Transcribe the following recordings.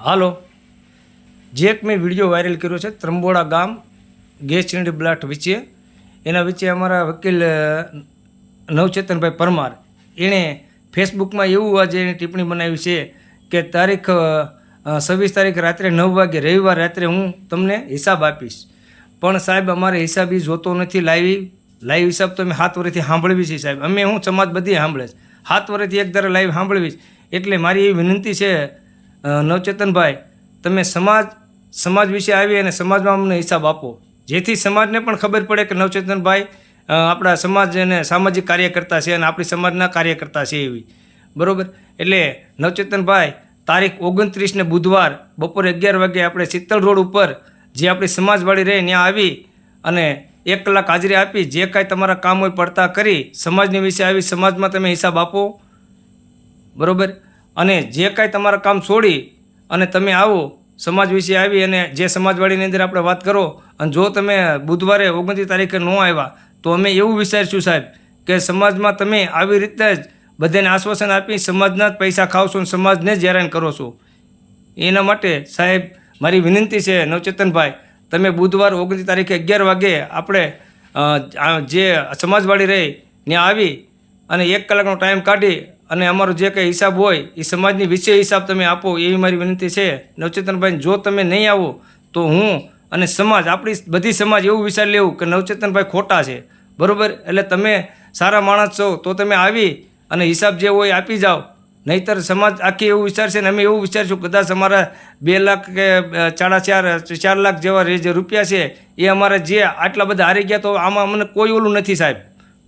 હાલો, જે એક મેં વિડીયો વાયરલ કર્યો છે ત્રંબોડા ગામ ગેસ સિલિન્ડર બ્લાસ્ટ વિશે, એના વિશે અમારા વકીલ નવચેતનભાઈ પરમાર એણે ફેસબુકમાં એવું આજે એની ટિપ્પણી બનાવી છે કે તારીખ 26 તારીખ રાત્રે 9 વાગે રવિવાર રાત્રે હું તમને હિસાબ આપીશ. પણ સાહેબ અમારે હિસાબ એ જોતો નથી. લાઈવ હિસાબ તો અમે 7 વર્ષથી સાંભળવી છે સાહેબ. અમે હું સમાજ બધી સાંભળે છે 7 વર્ષથી એક ધારે લાઈવ સાંભળવી છે. એટલે મારી એવી વિનંતી છે નવચેતનભાઈ, તમે સમાજ વિશે આવી અને સમાજમાં અમને હિસાબ આપો, જેથી સમાજને પણ ખબર પડે કે નવચેતનભાઈ આપણા સમાજ અને સામાજિક કાર્યકર્તા છે અને આપણી સમાજના કાર્યકર્તા છે એવી. બરાબર? એટલે નવચેતનભાઈ તારીખ 29 બુધવાર બપોરે 11 વાગે આપણે શીતલ રોડ ઉપર જે આપણી સમાજવાળી રહે ત્યાં આવી અને 1 કલાક હાજરી આપી જે કાંઈ તમારા કામ હોય પડતા કરી સમાજની વિશે આવી સમાજમાં તમે હિસાબ આપો. બરાબર? અને જે કાંઈ તમારા કામ છોડી અને તમે આવો સમાજ વિશે આવી અને જે સમાજવાળીની અંદર આપણે વાત કરો. અને જો તમે બુધવારે 29 તારીખે ન આવ્યા તો અમે એવું વિચારીશું સાહેબ કે સમાજમાં તમે આવી રીતે જ બધાને આશ્વાસન આપી સમાજના જ પૈસા ખાવ છો અને સમાજને જ હેરાન કરો છો. એના માટે સાહેબ મારી વિનંતી છે નવચેતનભાઈ, તમે બુધવાર 29 તારીખે 11 વાગે આપણે જે સમાજવાળી રહે ત્યાં આવી અને 1 કલાકનો ટાઈમ કાઢી અને અમારો જે કંઈ હિસાબ હોય એ સમાજની વિશે હિસાબ તમે આપો એવી મારી વિનંતી છે નવચેતનભાઈ. જો તમે નહીં આવો તો હું અને સમાજ આપણી બધી સમાજ એવું વિચારી લેવું કે નવચેતનભાઈ ખોટા છે. બરાબર? એટલે તમે સારા માણસ છો તો તમે આવી અને હિસાબ જે હોય આપી જાઓ, નહીંતર સમાજ આખી એવું વિચારશે ને અમે એવું વિચારશું કદાચ અમારા 2 લાખ કે 4 લાખ જેવા જે રૂપિયા છે એ અમારા જે આટલા બધા હારી ગયા તો આમાં અમને કોઈ ઓલું નથી સાહેબ.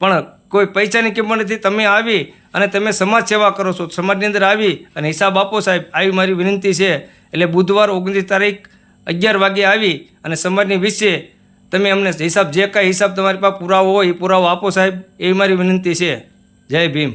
પણ કોઈ પૈસાની કિંમત નથી. તમે આવી અને તમે સમાજ સેવા કરો છો, સમાજની અંદર આવી અને હિસાબ આપો સાહેબ, આવી મારી વિનંતી છે. એટલે બુધવાર 29 તારીખ 11 વાગે આવી અને સમાજની વિશે તમે અમને હિસાબ જે કાંઈ હિસાબ તમારી પાસે પુરાવો હોય એ પુરાવો આપો સાહેબ, એવી મારી વિનંતી છે. જય ભીમ.